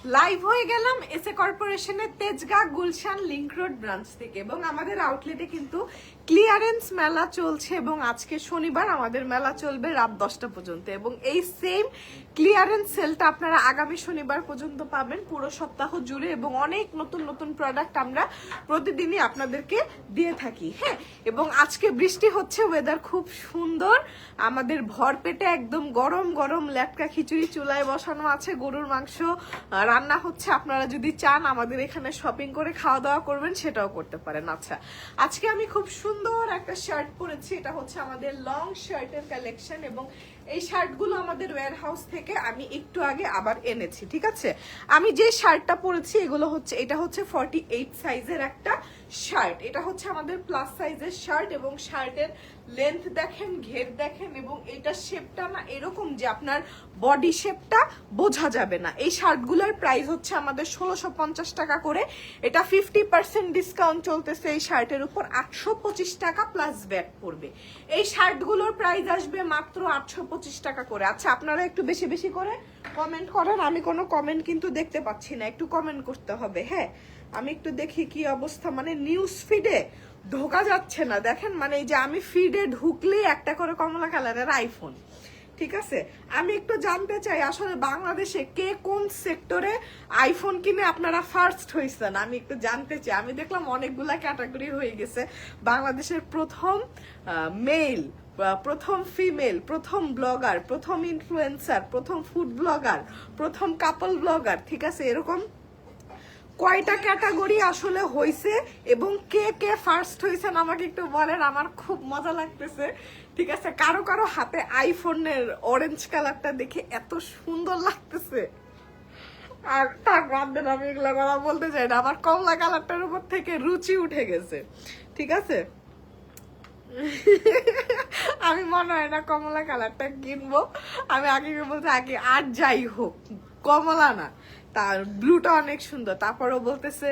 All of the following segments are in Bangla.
লাইভ হয়ে গেলাম এসএ কর্পোরেশনের Tejgaon Gulshan link road branch থেকে এবং আমাদের আউটলেটে কিন্তু ক্লিয়ারেন্স মেলা চলছে এবং আজকে শনিবার আমাদের মেলা চলবে রাত 10টা পর্যন্ত এবং এই সেম ক্লিয়ারেন্স সেলটা আপনারা আগামী শনিবার পর্যন্ত পাবেন পুরো সপ্তাহ জুড়ে এবং অনেক নতুন নতুন প্রোডাক্ট আমরা প্রতিদিনই আপনাদেরকে দিয়ে থাকি। হ্যাঁ, এবং আজকে বৃষ্টি হচ্ছে, ওয়েদার খুব সুন্দর, আমাদের ভরপেটে একদম গরম গরম ল্যাটকা খিচুড়ি চুলায় বসানো আছে, গরুর মাংস রান্না হচ্ছে। আপনারা যদি চান আমাদের এখানে শপিং করে খাওয়া দাওয়া করবেন সেটাও করতে পারেন। আচ্ছা, আজকে আমি খুব সুন্দর একটা শার্ট পরেছি, এটা হচ্ছে আমাদের লং শার্টের কালেকশন এবং এই শার্টগুলো আমাদের ওয়্যার হাউস থেকে আমি একটু আগে আবার এনেছি। ঠিক আছে, আমি যে শার্টটা পরেছি এটা হচ্ছে 48 সাইজের একটা শার্ট, এটা হচ্ছে আমাদের প্লাস সাইজের শার্ট এবং শার্টের লেন্থ দেখেন, ঘের দেখেন এবং এটা শেপটা না এরকম যে আপনার বডি শেপটা বোঝা যাবে না। এই শার্টগুলোর প্রাইস হচ্ছে আমাদের 1650 টাকা করে, এটা 50% ডিসকাউন্ট চলতেছে এই শার্টের উপর, 825 টাকা প্লাস ভ্যাট পড়বে। এই শার্টগুলোর প্রাইস আসবে মাত্র 825 টাকা করে। আচ্ছা, আপনারা একটু বেশি বেশি করে কমেন্ট করেন, আমি কোনো কমেন্ট কিন্তু দেখতে পাচ্ছি না, একটু কমেন্ট করতে হবে। হ্যাঁ, আমি একটু দেখি কি অবস্থা, মানে নিউজ ফিডে ঢোকা যাচ্ছে না দেখেন, মানে এই যে আমি ফিডে ঢুকলেই একটা করে কমলা কালারের আইফোন। ঠিক আছে, আমি একটু জানতে চাই আসলে বাংলাদেশে কে কোন সেক্টরে আইফোন কিনে আপনারা ফার্স্ট হয়েছেন, আমি একটু জানতে চাই। আমি দেখলাম অনেকগুলা ক্যাটাগরি হয়ে গেছে, বাংলাদেশের প্রথম মেল, প্রথম ফিমেল, প্রথম ব্লগার, প্রথম ইনফ্লুয়েন্সার, প্রথম ফুড ব্লগার, প্রথম কাপল ব্লগার। ঠিক আছে, এরকম কয়টা ক্যাটাগরি আসলে হয়েছে এবং কে কে ফার্স্ট হয়েছেন আমাকে একটু বলেন, আমার খুব মজা লাগতেছে। ঠিক আছে, কারো কারো হাতে আইফোনের অরেঞ্জ কালারটা দেখে এত সুন্দর লাগতেছে, আর তার বাদে আমি এগুলা কথা বলতে চাই না, আমার কমলা কালারটার উপর থেকে রুচি উঠে গেছে। ঠিক আছে, আমি মনে হয় না কমলা কালারটা কিনবো, আমি আগে বলতে আগে আর যাই হোক কমলা না, তার ব্লুটা অনেক সুন্দর। তারপরও বলতেছে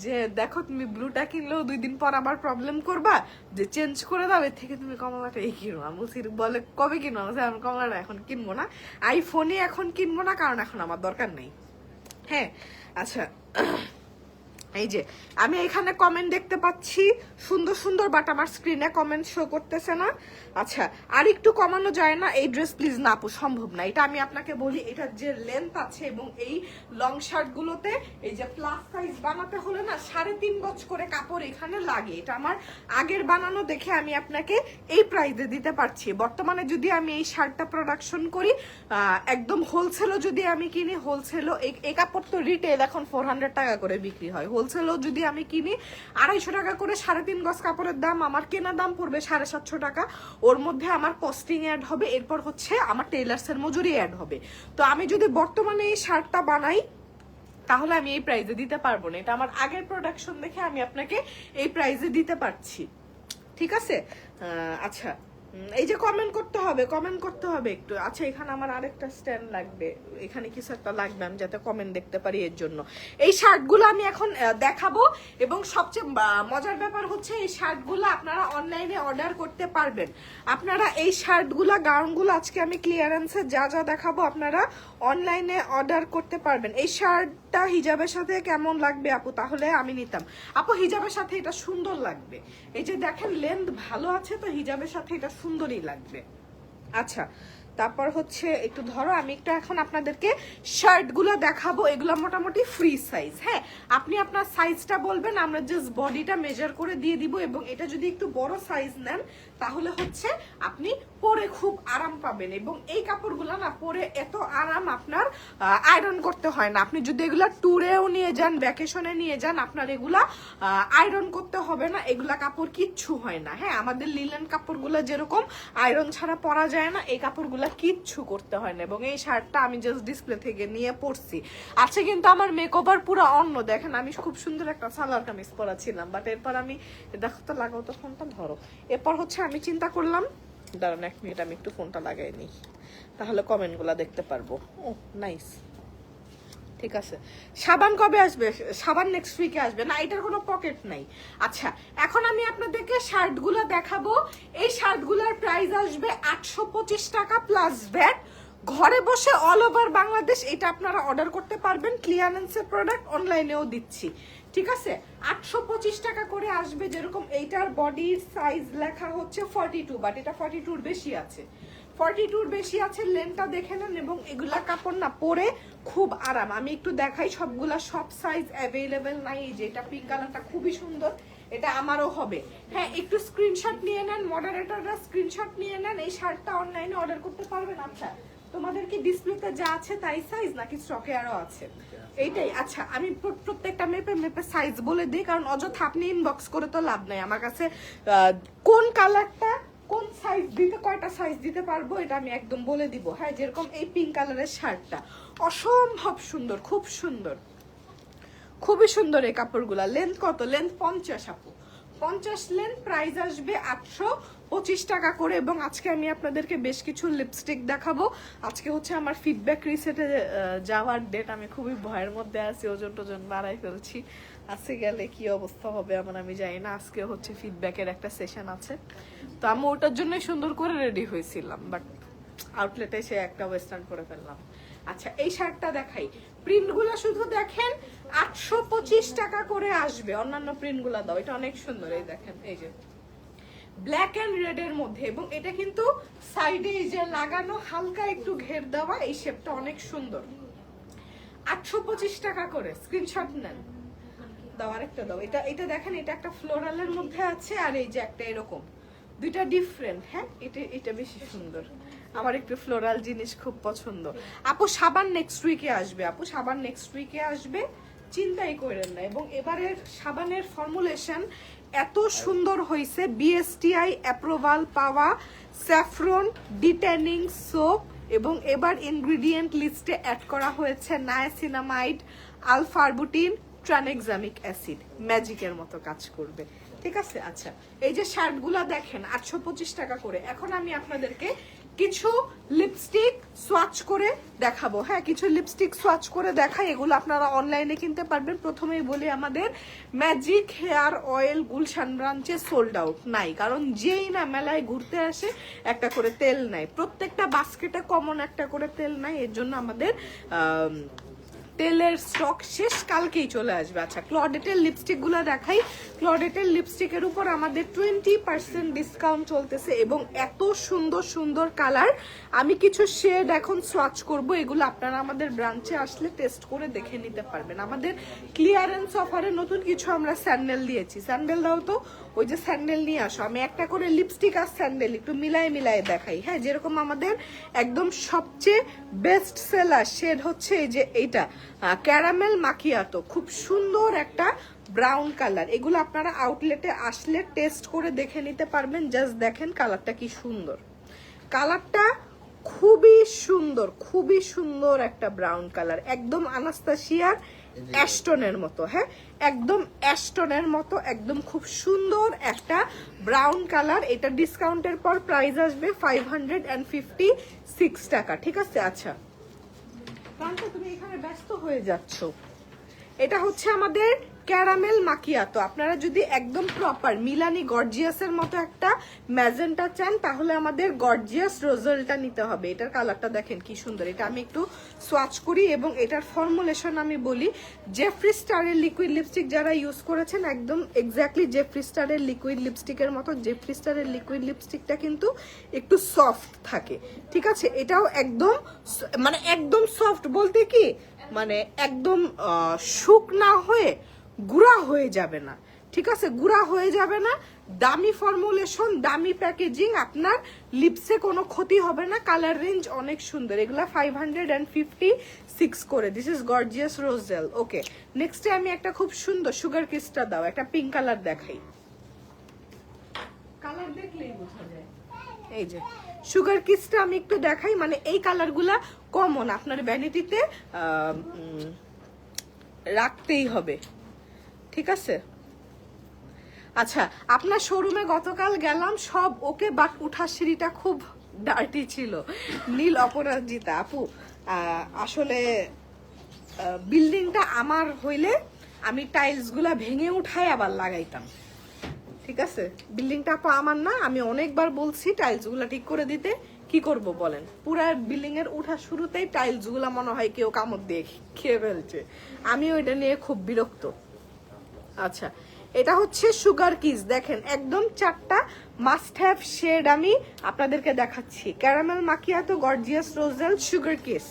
যে দেখো তুমি ব্লুটা কিনলেও 2 দিন পর আবার প্রবলেম করবা, যে চেঞ্জ করে দাও, এর থেকে তুমি কমলাটা কিনো। আমি বলছি বলে কবে কিনো, আমি কমলাটা এখন কিনবো না, আইফোনই এখন কিনবো না, কারণ এখন আমার দরকার নেই। হ্যাঁ, আচ্ছা, এই যে আমি এখানে কমেন্ট দেখতে পাচ্ছি সুন্দর সুন্দর, বাট আমার স্ক্রিনে কমেন্ট শো করতেছে না। আচ্ছা, আর একটু কমানো যায় না? এই ড্রেস প্লিজ না আপু, সম্ভব না। এটা আমি আপনাকে বলি, এটার যে লেন্থ আছে এবং এই লং শার্ট গুলোতে এই যে প্লাস সাইজ বানাতে হলে না 3.5 গজ করে কাপড় এখানে লাগে। এটা আমার আগের বানানো দেখে আমি আপনাকে এই প্রাইসে দিতে পারছি। বর্তমানে যদি আমি এই শার্টটা প্রোডাকশন করি একদম হোলসেলও যদি আমি কিনি, হোলসেলও এই কাপড় তো রিটেল এখন 400 টাকা করে বিক্রি হয়, হোলসেলও যদি আমি কিনি 250 টাকা করে, 3.5 গজ কাপড়ের দাম, আমার কেনা দাম পড়বে 750 টাকা, ওর মধ্যে আমার কস্টিং অ্যাড হবে, এরপর হচ্ছে আমার টেইলার্সের মজুরি অ্যাড হবে। তো আমি যদি বর্তমানে এই শার্টটা বানাই তাহলে আমি এই প্রাইসে দিতে পারবো না, এটা আমার আগের প্রোডাকশন দেখে আমি আপনাকে এই প্রাইসে দিতে পারছি। ঠিক আছে, আচ্ছা, এই যে কমেন্ট করতে হবে, কমেন্ট করতে হবে একটু। আচ্ছা, এখানে আমার আরেকটা স্ট্যান্ড লাগবে, এখানে কিছু একটা লাগবে, আমি যাতে কমেন্ট দেখতে পারি এর জন্য। এই শার্টগুলো আমি এখন দেখাবো এবং সবচেয়ে মজার ব্যাপার হচ্ছে এই শার্টগুলো আপনারা অনলাইনে অর্ডার করতে পারবেন। আপনারা এই শার্টগুলো, গাউনগুলো আজকে আমি ক্লিয়ারেন্সে যা যা দেখাবো আপনারা অনলাইনে অর্ডার করতে পারবেন। এই শার্টটা হিজাবের সাথে কেমন লাগবে আপু? তাহলে আমি নিতাম। আপু, হিজাবের সাথে এটা সুন্দর লাগবে, এই যে দেখেন লেন্থ ভালো আছে, তো হিজাবের সাথে এটা সুন্দরই লাগবে। আচ্ছা, তারপর হচ্ছে একটু ধরো, আমি একটু এখন আপনাদেরকে শার্টগুলো দেখাবো, এগুলো মোটামুটি ফ্রি সাইজ। হ্যাঁ, আপনি আপনার সাইজটা বলবেন, আমরা জাস্ট বডিটা মেজার করে দিয়ে দিব এবং এটা যদি একটু বড় সাইজ নেন তাহলে হচ্ছে আপনি পরে খুব আরাম পাবেন এবং এই কাপড়গুলো না পরে এত আরাম, আপনার আয়রন করতে হয় না। আপনি যদি এগুলা ট্যুরেও নিয়ে যান, ভ্যাকেশনে নিয়ে যান, আপনার এগুলা আয়রন করতে হবে না, এগুলা কাপড় কিচ্ছু হয় না। হ্যাঁ, আমাদের লিলেন কাপড়গুলো যেরকম আয়রন ছাড়া পরা যায় না, এই কাপড়গুলো কিচ্ছু করতে হয় না। এবং এই শার্টটা আমি জাস্ট ডিসপ্লে থেকে নিয়ে পরছি। আচ্ছা, কিন্তু আমার মেকওভার পুরো অন্য, দেখেন আমি খুব সুন্দর একটা সালোয়ার কামিজ পরা ছিলাম, বাট এরপর আমি দেখো তো, লাগাও তো ফোনটা, ধরো। এরপর হচ্ছে আমি চিন্তা করলাম, দাঁড়ান 1 মিনিট, আমি একটু ফোনটা লাগাই নিই, তাহলে কমেন্টগুলো দেখতে পারবো। ও নাইস, ঠিক আছে। সাবান কবে আসবে? সাবান নেক্সট উইকে আসবে না, এটার কোনো পকেট নাই। আচ্ছা, এখন আমি আপনাদেরকে শার্টগুলো দেখাবো। এই শার্টগুলোর প্রাইস আসবে 825 টাকা প্লাস ভ্যাট, ঘরে বসে অল ওভার বাংলাদেশ এটা আপনারা অর্ডার করতে পারবেন। ক্লিয়ারেন্সের প্রোডাক্ট অনলাইনেও দিচ্ছি, ঠিক আছে। 825 টাকা করে আসবে। যেরকম এইটার বডির সাইজ লেখা হচ্ছে 42, বাট এটা 42 বেশি আছে, 42 বেশি আছে। লেনটা দেখে নেন, এবং এগুলা কাপড় না পরে খুব আরাম। আমি একটু দেখাই, সবগুলা সব সাইজ অ্যাভেলেবেল নাই। এই যে এটা পিঙ্ক কালারটা খুবই সুন্দর, এটা আমারও হবে। হ্যাঁ, একটু স্ক্রিনশট নিয়ে নেন, মডারেটররা স্ক্রিনশট নিয়ে নেন। এই শার্টটা অনলাইনে অর্ডার করতে পারবেন। আচ্ছা, তোমাদের কি ডিসপ্লেতে যা আছে তাই সাইজ নাকি স্টকে আরো আছে? এইটাই। আচ্ছা, আমি প্রত্যেকটা মেপে সাইজ বলে দিই, কারণ অযথা আপনি ইনবক্স করে তো লাভ নাই। আমার কাছে কোন কালারটা কোন সাইজ দিতে, কয়টা সাইজ দিতে পারবো এটা আমি একদম বলে দিব। হ্যাঁ, যেরকম এই পিঙ্ক কালারের শার্টটা অসম্ভব সুন্দর, খুব সুন্দর, খুবই সুন্দর এই কাপড়গুলা। লেন্থ কত? লেন্থ 50 আপু, 50 লেন্থ। প্রাইস আসবে 825 টাকা করে। এবং আজকে আমি আপনাদেরকে বেশ কিছু লিপস্টিক দেখাবো। আজকে হচ্ছে আমার ফিডব্যাক রিসেটে যাওয়ার ডেট। আমি খুবই ভয়ের মধ্যে আছি, ওজন টোজন বাড়াই ফেলছি। আজকে গেলে কি অবস্থা হবে আমার আমি জানি না। আজকে হচ্ছে ফিডব্যাকের একটা সেশন আছে, তো আমি ওটার জন্যই সুন্দর করে রেডি হয়েছিলাম, বাট আউটলেটে এসে একটা ওয়েস্টার্ন করে ফেললাম। আচ্ছা, এই শার্টটা দেখাই। প্রিন্টগুলো শুধু দেখেন, 825 টাকা করে আসবে। অন্যান্য প্রিন্টগুলো দাও, এটা অনেক সুন্দর। এই দেখেন, এই যে ব্ল্যাক এন্ড রেড এর মধ্যে, এবং এটা কিন্তু সাইডে এই যে লাগানো হালকা একটু ঘের দেওয়া, এই শেপটা অনেক সুন্দর। 825 টাকা করে। স্ক্রিনশট নেন, দাও আরেকটা দাও। এটা দেখেন, এটা একটা ফ্লোরালের মধ্যে আছে, আর এই যে একটা এরকম, দুইটা ডিফারেন্ট। হ্যাঁ, এটা বেশি সুন্দর। আমার একটু ফ্লোরাল জিনিস খুব পছন্দ। আপু সাবান নেক্সট উইকে আসবে, আপু সাবান নেক্সট উইকে আসবে, চিন্তাই করেন না। এবং এবারের সাবানের ফর্মুলেশন এত সুন্দর হয়েছে, বিএসটিআই অ্যাপ্রুভাল পাওয়া স্যাফরন ডিটেনিং সোপ, এবং এবার ইনগ্রিডিয়েন্ট লিস্টে অ্যাড করা হয়েছে নায়াসিনামাইড, আলফারবুটিন, ট্রানেক্সামিক অ্যাসিড। ম্যাজিকের মতো কাজ করবে, ঠিক আছে। আচ্ছা, এই যে শার্টগুলা দেখেন 825 টাকা করে। এখন আমি আপনাদেরকে কিছু লিপস্টিক সোয়াচ করে দেখাবো। হ্যাঁ, কিছু লিপস্টিক সোয়াচ করে দেখাই, এগুলো আপনারা অনলাইনে কিনতে পারবেন। প্রথমেই বলি, আমাদের ম্যাজিক হেয়ার অয়েল গুলশান ব্রাঞ্চে সোল্ড আউট নাই, কারণ যেই না মেলায় ঘুরতে আসে একটা করে তেল নাই, প্রত্যেকটা বাস্কেটে কমন একটা করে তেল নাই, এর জন্য আমাদের তেলের স্টক শেষ, কালকেই চলে আসবে। আচ্ছা, ক্লডেটের লিপস্টিক গুলো দেখাই। ক্লডেটের লিপস্টিকের উপর আমাদের 20% ডিসকাউন্ট চলতেছে, এবং এত সুন্দর সুন্দর কালার। আমি কিছু শেড এখন সোয়াচ করব, এগুলো আপনারা আমাদের ব্রাঞ্চে আসলে টেস্ট করে দেখে নিতে পারবেন। আমাদের ক্লিয়ারেন্স অফারে নতুন কিছু আমরা স্যান্ডেল দিয়েছি। স্যান্ডেল দাও তো, ওই যে স্যান্ডেল নিয়ে আসো। আমি একটা করে লিপস্টিক আর স্যান্ডেল একটু মিলায়ে দেখাই। হ্যাঁ, যেরকম আমাদের একদম সবচেয়ে বেস্ট সেলার শেড হচ্ছে এই যে এইটা, ক্যারামেল মাকিয়াতো, খুব সুন্দর একটা ব্রাউন কালার। এগুলো আপনারা আউটলেটে আসলে টেস্ট করে দেখে নিতে পারবেন। জাস্ট দেখেন কালারটা কি সুন্দর, কালারটা খুবই সুন্দর, খুবই সুন্দর একটা ব্রাউন কালার, একদম আনাস্তাসিয়ার অ্যাস্টনের মতো। হ্যাঁ, একদম অ্যাস্টনের মতো, একদম খুব সুন্দর একটা ব্রাউন কালার। এটা ডিসকাউন্টের পর প্রাইস আসবে 556 টাকা, ঠিক আছে। আচ্ছা, তুমি এখানে ব্যস্ত হয়ে যাচ্ছ। এটা হচ্ছে আমাদের ক্যারামেল মাকিয়াতো। আপনারা যদি একদম প্রপার মিলানি গর্জিয়াসের মতো একটা ম্যাজেন্টা চান, তাহলে আমাদের গর্জিয়াস রোজেলটা নিতে হবে। এটার কালারটা দেখেন কি সুন্দর। এটা আমি একটু সোয়াচ করি, এবং এটার ফর্মুলেশন আমি বলি। জেফ্রি স্টারের লিকুইড লিপস্টিক যারা ইউজ করেছেন, একদম এক্স্যাক্টলি জেফ্রি স্টারের লিকুইড লিপস্টিকের মতো। জেফ্রি স্টারের লিকুইড লিপস্টিকটা কিন্তু একটু সফট থাকে, ঠিক আছে। এটাও একদম মানে একদম সফট বলতে কি, মানে একদম শুকনা হয়ে গুঁড়া হয়ে যাবে না, ঠিক আছে, গুঁড়া হয়ে যাবে না। দামি ফর্মুলেশন, দামি প্যাকেজিং, আপনার লিপসে কোনো ক্ষতি হবে না। কালার রেঞ্জ অনেক সুন্দর। এগুলা 556 করে। This is gorgeous rosel. Okay, নেক্সটে আমি একটা খুব সুন্দর সুগার কিসটা দাও, একটা পিঙ্ক কালার দেখাই। কালার দেখলেই বোঝা যায়। এই যে সুগার কিসটা আমি একটু দেখাই। মানে এই কালারগুলা কমন, আপনার ভ্যানিটিতে রাখতেই হবে, ঠিক আছে। আচ্ছা, আপনার শোরুমে গতকাল গেলাম, সব ওকে, বাট উঠার সিঁড়িটা খুব ডার্টি ছিল। নীল অপরাজিতা আপু, আসলে বিল্ডিংটা আমার হইলে আমি টাইলস গুলা ভেঙে উঠাই আবার লাগাইতাম, ঠিক আছে। বিল্ডিংটা আপু আমার না, আমি অনেকবার বলছি টাইলস গুলা ঠিক করে দিতে, কি করব বলেন, পুরা বিল্ডিং এর উঠা শুরুতেই টাইলস গুলা মনে হয় কেউ কামড় দিয়ে খেয়ে ফেলছে। আমিও এটা নিয়ে খুব বিরক্ত। আচ্ছা, এটা হচ্ছে সুগার কিস, দেখেন একদম 4টা মাস্ট হ্যাভ শেড আমি আপনাদেরকে দেখাচ্ছি। Caramel macchiato, gorgeous rosel, sugar kiss,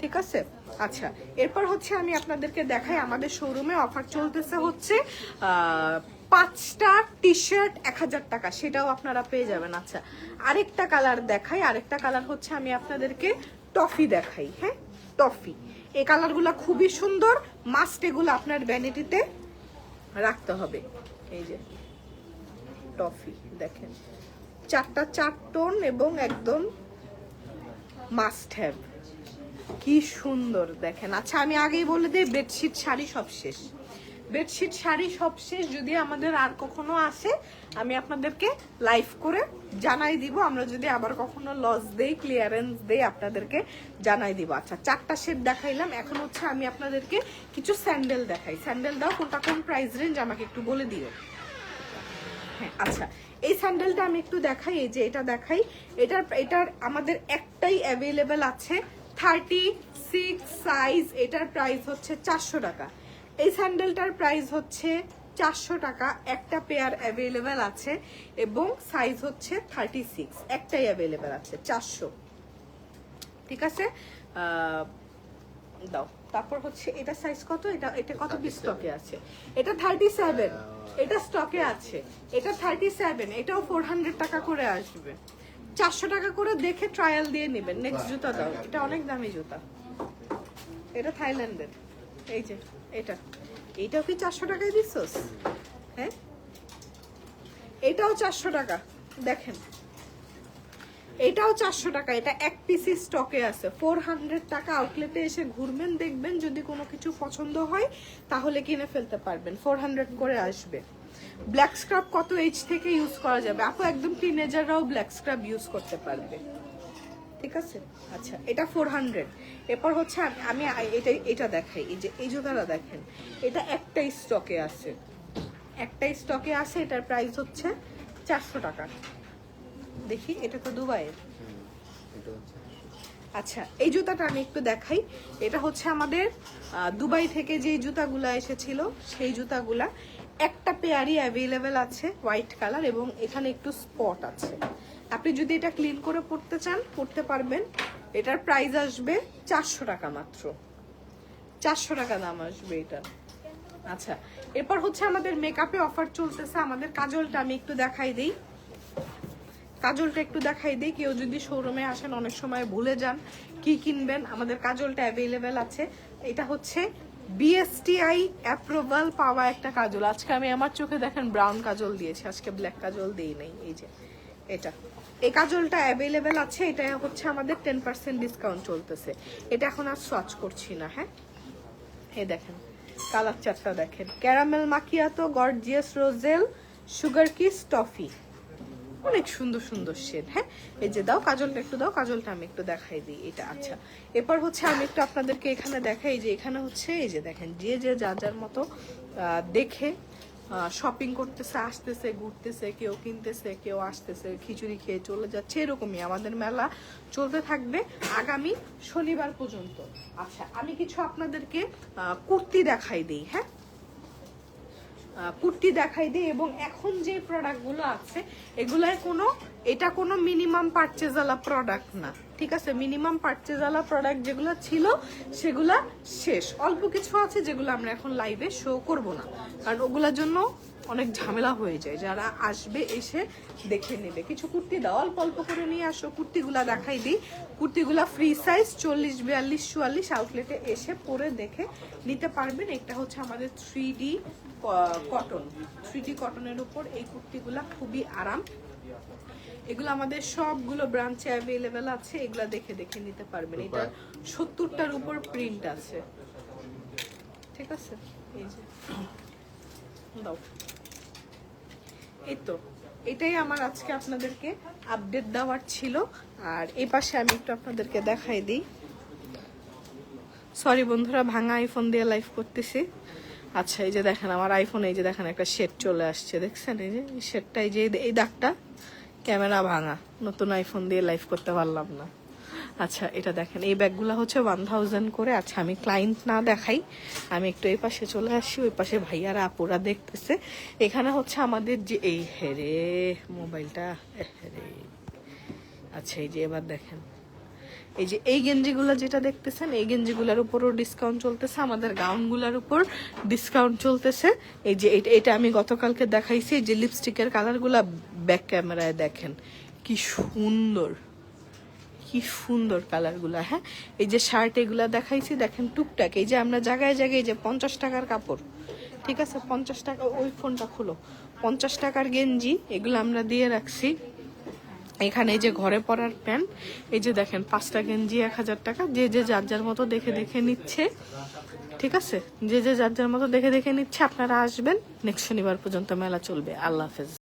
ঠিক আছে। আচ্ছা, এরপর হচ্ছে আমি আপনাদেরকে দেখাই আমাদের শোরুমে অফার চলতেছে হচ্ছে 5টা টি শার্ট 1000 টাকা, সেটাও আপনারা পেয়ে যাবেন। আচ্ছা, আরেকটা কালার দেখাই, আরেকটা কালার হচ্ছে আমি আপনাদেরকে টফি দেখাই। হ্যাঁ, টফি, এই কালারগুলো খুবই সুন্দর, মাস্ট এগুলো আপনার ভ্যানিটিতে রাখতে হবে। এই যে টফি দেখেন, 4টা 4 টোন এবং একদম মাস্ট হ্যাভ, কি সুন্দর দেখেন। আচ্ছা, আমি আগেই বলে দিই বেডশিট শাড়ি সব শেষ, বেডশিট শাড়ি সব শেষ। যদি আমাদের আর কখনো আসে আমি আপনাদেরকে লাইভ করে জানাই দিব, আমরা যদি আবার কখনো লস দেই, ক্লিয়ারেন্স দেই, আপনাদেরকে জানাই দিব। আচ্ছা, 4টা সেট দেখাইলাম, এখন হচ্ছে আমি আপনাদেরকে কিছু স্যান্ডেল দেখাই। স্যান্ডেল দাও, কোনটা কোন প্রাইস রেঞ্জ আমাকে একটু বলে দিও। হ্যাঁ, আচ্ছা, এই স্যান্ডেলটা আমি একটু দেখাই, এই যে এটা দেখাই, এটার আমাদের একটাই অ্যাভেলেবেল আছে 36 সাইজ, এটার প্রাইস হচ্ছে 400 টাকা। এই স্যান্ডেলটার প্রাইস হচ্ছে 400 টাকা, একটা পেয়ার অ্যাভেলেবেল আছে এবং সাইজ হচ্ছে 36, একটাই অ্যাভেলেবেল আছে 400, ঠিক আছে। দাও, তারপর হচ্ছে এটা সাইজ কত, এটা কত পিস স্টকে আছে, এটা 37, এটা স্টকে আছে, এটা 37, এটাও 400 টাকা করে আসবে, 400 টাকা করে দেখে ট্রায়াল দিয়ে নেবেন। নেক্সট জুতা দাও, এটা অনেক দামি জুতা, এটা থাইল্যান্ডের। এই যে এটাও কি 400 টাকায় দিছস? হ্যাঁ, এটাও 400 টাকা, দেখেন এটাও 400 টাকা, এটা এক পিসি স্টকে আছে, 400 টাকা। আউটলেটে এসে ঘুরবেন, দেখবেন যদি কোনো কিছু পছন্দ হয় তাহলে কিনে ফেলতে পারবেন, 400 করে আসবে। ব্ল্যাক স্ক্রাব কত এজ থেকে ইউজ করা যাবে আপু? একদম টিনেজাররাও ব্ল্যাক স্ক্রাব ইউজ করতে পারবে, ঠিক আছে। আচ্ছা, এটা 400। এরপর হচ্ছে আমি এটা দেখাই, এই যে এই জুতাটা দেখেন, এটা একটাই স্টকে আছে, একটাই স্টকে আছে, এটার প্রাইস হচ্ছে 400 টাকা। দেখি, এটা তো দুবাইয়ের। আচ্ছা, এই জুতাটা আমি একটু দেখাই, এটা হচ্ছে আমাদের দুবাই থেকে যে জুতাগুলা এসেছিল সেই জুতাগুলা, একটা পেয়ারই অ্যাভেলেবেল আছে, হোয়াইট কালার, এবং এখানে একটু স্পট আছে। আপনি যদি এটা ক্লিন করে পরতে চান পরতে পারবেন। এটার প্রাইস আসবে 400 টাকা মাত্র, 400 টাকা দাম আসবে এটার। আচ্ছা, এরপর হচ্ছে আমাদের মেকআপে অফার চলতেছে, আমাদের কাজলটা আমি একটু দেখাই দিই, কাজলটা একটু দেখাই দিই। কেউ যদি শোরুমে আসেন অনেক সময় ভুলে যান কি কিনবেন, আমাদের কাজলটা অ্যাভেলেবেল আছে। এটা হচ্ছে বিএসটিআই অ্যাপ্রুভাল পাওয়া একটা কাজল। আজকে আমি আমার চোখে দেখেন ব্রাউন কাজল দিয়েছি, আজকে ব্ল্যাক কাজল দিই নাই। এই যে এটা, এই কাজলটা অ্যাভেলেবেল আছে, এটা হচ্ছে আমাদের 10% ডিসকাউন্ট চলতেছে। এটা এখন আর সোয়াচ করছি না। হ্যাঁ, এই দেখেন কালার চারটা দেখেন, caramel macchiato, gorgeous rosel, sugar kiss, toffee, অনেক সুন্দর সুন্দর শেড। হ্যাঁ, এই যে দাও কাজলটা একটু দাও, কাজলটা আমি একটু দেখাই দিই। এটা আচ্ছা, এরপর হচ্ছে আমি একটু আপনাদেরকে এখানে দেখাই, যে এখানে হচ্ছে এই যে দেখেন, যে যার মতো দেখে শপিং করতেছে, আসতেছে, ঘুরতেছে, কেউ কিনতেছে, কেউ আসতেছে, খিচুড়ি খেয়ে চলে যাচ্ছে, এরকমই আমাদের মেলা চলতে থাকবে আগামী শনিবার পর্যন্ত। আচ্ছা, আমি কিছু আপনাদেরকে কুর্তি দেখাই দিই। হ্যাঁ, কুর্তি দেখাই দিই, এবং এখন যে প্রোডাক্টগুলো আছে এগুলার এটা কোনো মিনিমাম পারচেজওয়ালা প্রোডাক্ট না, ঠিক আছে। মিনিমাম পারচেজওয়ালা প্রোডাক্ট যেগুলো ছিল সেগুলা শেষ, অল্প কিছু আছে যেগুলো আমরা এখন লাইভে শো করব না, কারণ ওগুলোর জন্য অনেক ঝামেলা হয়ে যায়, যারা আসবে এসে দেখে নেবে। কিছু কুর্তি দাও, অল্প অল্প করে নিয়ে আসো, কুর্তিগুলা দেখাই দিই। কুর্তিগুলা ফ্রি সাইজ 40, 42, 44, আউটলেটে এসে পরে দেখে নিতে পারবেন। এটা হচ্ছে আমাদের 3D কটন, 3D কটনের উপর এই কুর্তিগুলা খুবই আরাম। এগুলো আমাদের সবগুলো ব্রাঞ্চে অ্যাভেলেবেল আছে, এগুলা দেখে দেখে নিতে পারবেন। এটা 70টার উপর প্রিন্ট আছে, ঠিক আছে। এই যে দাও, এই তো এটাই আমার আজকে আপনাদেরকে আপডেট দেওয়ার ছিল। আর এই পাশে আমি একটু আপনাদেরকে দেখাই দিই। সরি বন্ধুরা, ভাঙা আইফোন দিয়ে লাইভ করতেছি। আচ্ছা, এই যে দেখেন আমার আইফোনে, এই যে দেখেন একটা শেড চলে আসছে, দেখছেন এই যে শেডটা, এই যে এই দাগটা, ক্যামেরা ভাঙা, নতুন আইফোন দিয়ে লাইভ করতে পারলাম না। আচ্ছা এটা দেখেন, এই ব্যাগগুলো হচ্ছে 1000 করে। আচ্ছা আমি ক্লায়েন্ট না দেখাই, আমি একটু এই পাশে চলে আসি, ওই পাশে ভাইয়ারা আপুরা দেখতেছে। এখানে হচ্ছে আমাদের যে এই হেরে মোবাইলটা হেরে। আচ্ছা এই যে এবার দেখেন, এই যে এই গেঞ্জিগুলো যেটা দেখতেছেন, এই গেঞ্জিগুলোর উপরও ডিসকাউন্ট চলতেছে, আমাদের গাউনগুলোর উপর ডিসকাউন্ট চলতেছে। এই যে এটা আমি গতকালকে দেখাইছি, এই যে লিপস্টিকের কালারগুলা ব্যাক ক্যামেরায় দেখেন কি সুন্দর, কি সুন্দর কালারগুলা। হ্যাঁ এই যে শার্ট এগুলা দেখাইছি দেখেন টুকটাক, এই যে আমরা জায়গায় জায়গায় যে 50 টাকার কাপড়, ঠিক আছে 50 টাকা, ওই ফোনটা খুলো, 50 টাকার গেঞ্জি এগুলো আমরা দিয়ে রাখছি। এখানে এই যে ঘরে পরার প্যান্ট, এই যে দেখেন 5টা গেঞ্জি 1000 টাকা, যে যে যার যার মতো দেখে দেখে নিচ্ছে, ঠিক আছে যে যে যার যার মতো দেখে দেখে নিচ্ছে। আপনারা আসবেন, নেক্সট শনিবার পর্যন্ত মেলা চলবে। আল্লাহ হাফেজ।